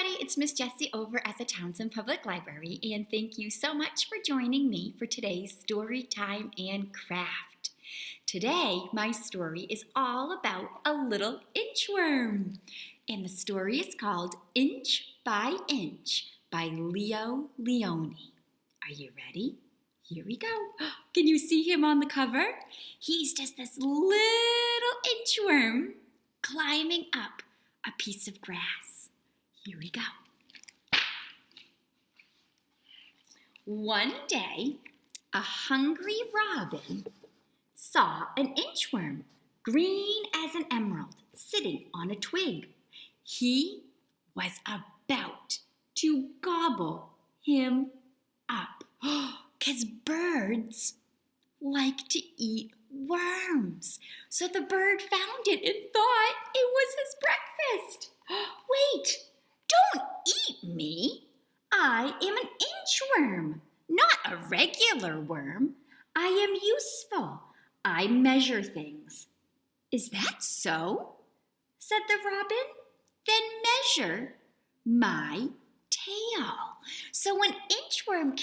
everybody, it's Miss Jessie over at the Townsend Public Library, and thank you so much for joining me for today's story time and craft. Today, my story is all about a little inchworm, and the story is called Inch by Inch by Leo Lionni. Are you ready? Here we go. Can you see him on the cover? He's just this little inchworm climbing up a piece of grass. Here we go. One day, a hungry robin saw an inchworm, green as an emerald, sitting on a twig. He was about to gobble him up, 'cause birds like to eat worms. So the bird found it and thought it was his breakfast. Wait, don't eat me. I am an inchworm, not a regular worm. I am useful. I measure things. Is that so? Said the robin. Then measure my tail. So an inchworm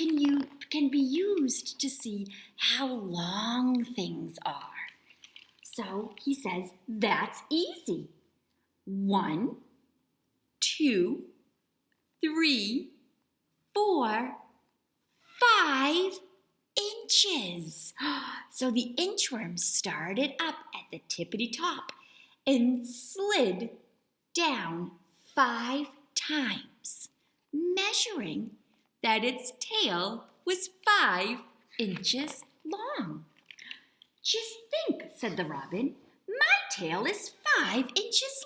can be used to see how long things are. So he says, that's easy. 1, 2, 3, 4, 5 inches. So the inchworm started up at the tippity top and slid down 5 times, measuring that its tail was 5 inches long. Just think, said the robin, my tail is 5 inches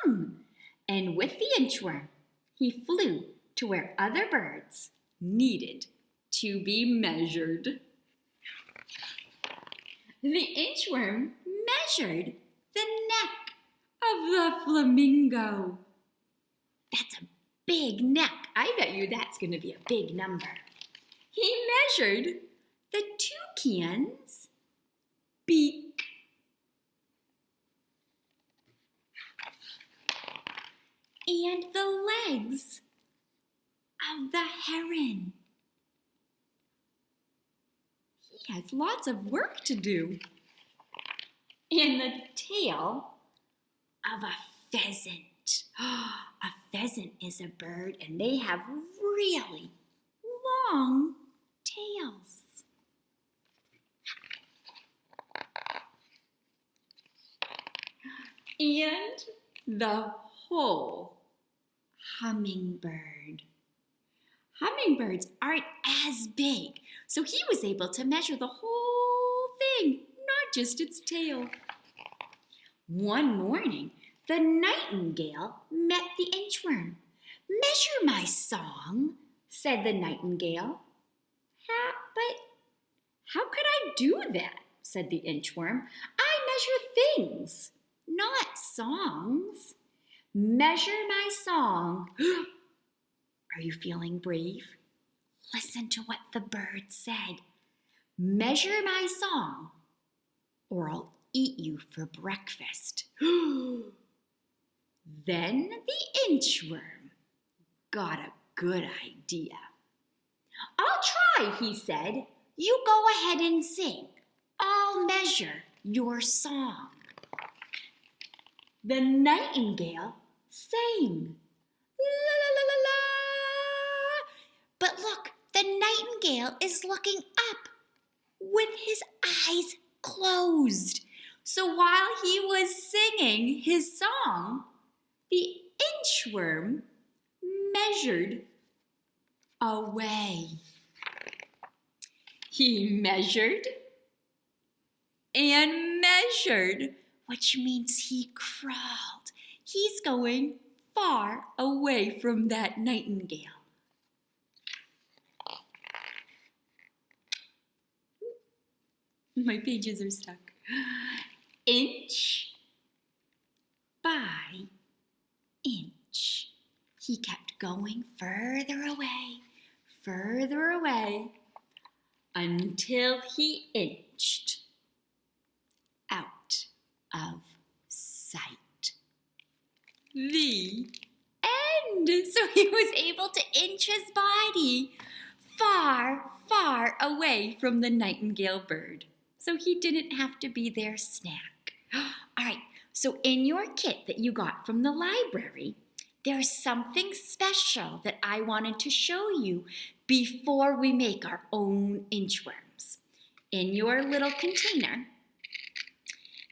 long. And with the inchworm, he flew to where other birds needed to be measured. The inchworm measured the neck of the flamingo. That's a big neck. I bet you that's going to be a big number. He measured the toucan's beak. And the legs of the heron. He has lots of work to do. And the tail of a pheasant. A pheasant is a bird, and they have really long tails. And the whole hummingbird. Hummingbirds aren't as big, so he was able to measure the whole thing, not just its tail. One morning, the nightingale met the inchworm. Measure my song, said the nightingale. But how could I do that, said the inchworm. I measure things, not songs. Measure my song. Are you feeling brave? Listen to what the bird said. Measure my song, or I'll eat you for breakfast. Then the inchworm got a good idea. I'll try, he said. You go ahead and sing. I'll measure your song. The nightingale sang. La la la la la. But look, the nightingale is looking up with his eyes closed. So while he was singing his song, the inchworm measured away. He measured and measured, which means he crawled. He's going far away from that nightingale. My pages are stuck. Inch by inch. He kept going further away, until he inched out of sight. The wind, so he was able to inch his body far, far away from the nightingale bird, so he didn't have to be their snack. All right, so in your kit that you got from the library, there's something special that I wanted to show you before we make our own inchworms. In your little container,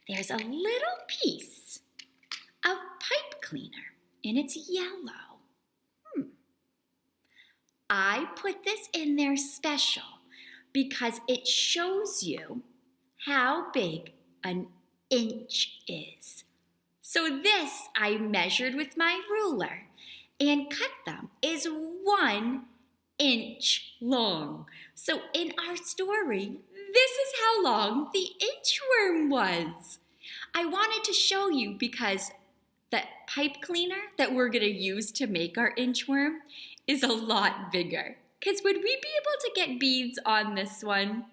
there's a little piece of pipe cleaner, and it's yellow. I put this in there special because it shows you how big an inch is. So this I measured with my ruler and cut them is 1 inch long. So in our story, this is how long the inchworm was. I wanted to show you because the pipe cleaner that we're going to use to make our inchworm is a lot bigger. Because would we be able to get beads on this one?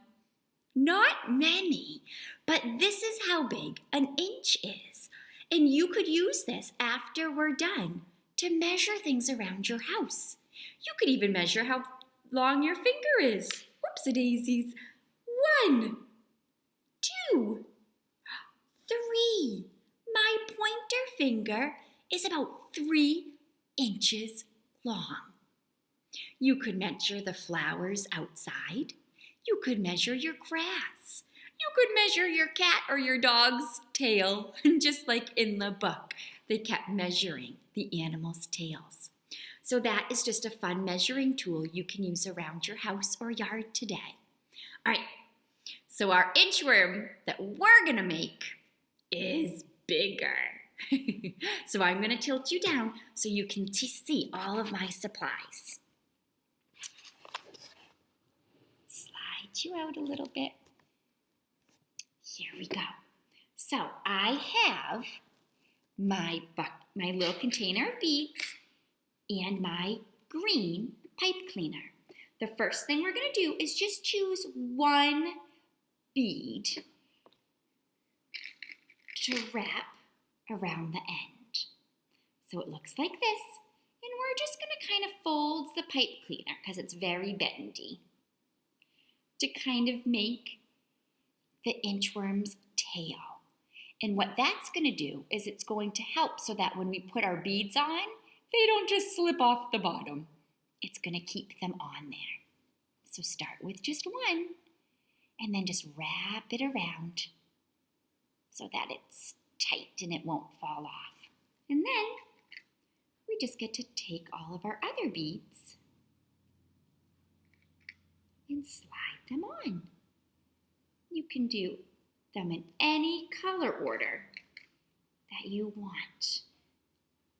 Not many, but this is how big an inch is. And you could use this after we're done to measure things around your house. You could even measure how long your finger is. Whoopsie-daisies. 1, 2, 3. My pointer finger is about 3 inches long. You could measure the flowers outside. You could measure your grass. You could measure your cat or your dog's tail, just like in the book. They kept measuring the animals' tails. So that is just a fun measuring tool you can use around your house or yard today. All right, so our inchworm that we're going to make is bigger. So I'm going to tilt you down so you can see all of my supplies. Slide you out a little bit. Here we go. So I have my little container of beads and my green pipe cleaner. The first thing we're going to do is just choose 1 bead to wrap around the end. So it looks like this, and we're just going to kind of fold the pipe cleaner because it's very bendy to kind of make the inchworm's tail. And what that's going to do is it's going to help so that when we put our beads on, they don't just slip off the bottom. It's going to keep them on there. So start with just 1 and then just wrap it around so that it's tight and it won't fall off. And then we just get to take all of our other beads and slide them on. You can do them in any color order that you want.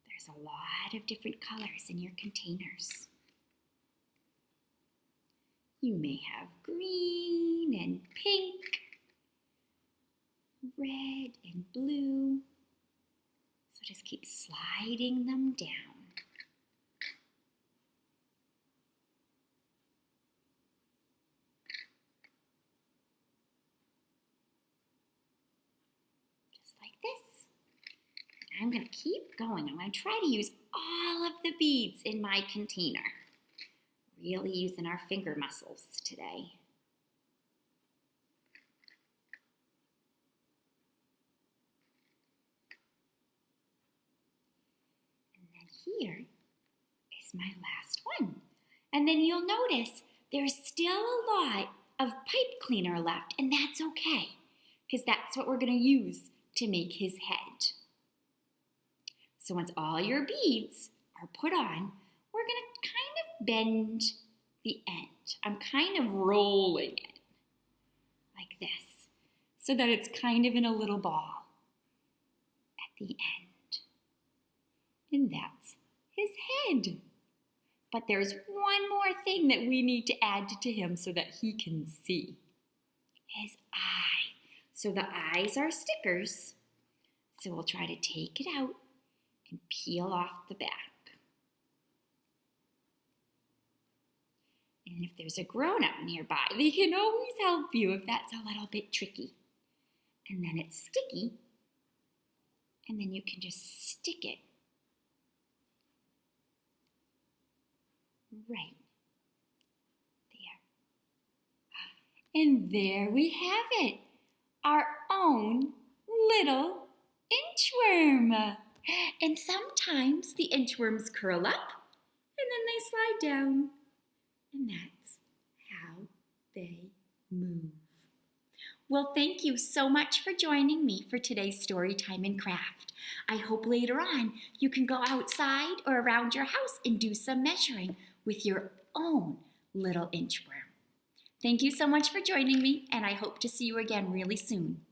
There's a lot of different colors in your containers. You may have green and pink, red and blue. So just keep sliding them down. Just like this. I'm going to keep going. I'm going to try to use all of the beads in my container. Really using our finger muscles today. And then here is my last one. And then you'll notice there's still a lot of pipe cleaner left, and that's okay, because that's what we're going to use to make his head. So once all your beads are put on, we're going to kind of bend the end. I'm kind of rolling it like this so that it's kind of in a little ball at the end. And that's his head. But there's one more thing that we need to add to him so that he can see. His eye. So the eyes are stickers. So we'll try to take it out and peel off the back. And if there's a grown-up nearby, they can always help you if that's a little bit tricky. And then it's sticky. And then you can just stick it right there. And there we have it, our own little inchworm. And sometimes the inchworms curl up and then they slide down. And that's how they move. Well, thank you so much for joining me for today's story time and craft. I hope later on you can go outside or around your house and do some measuring with your own little inchworm. Thank you so much for joining me, and I hope to see you again really soon.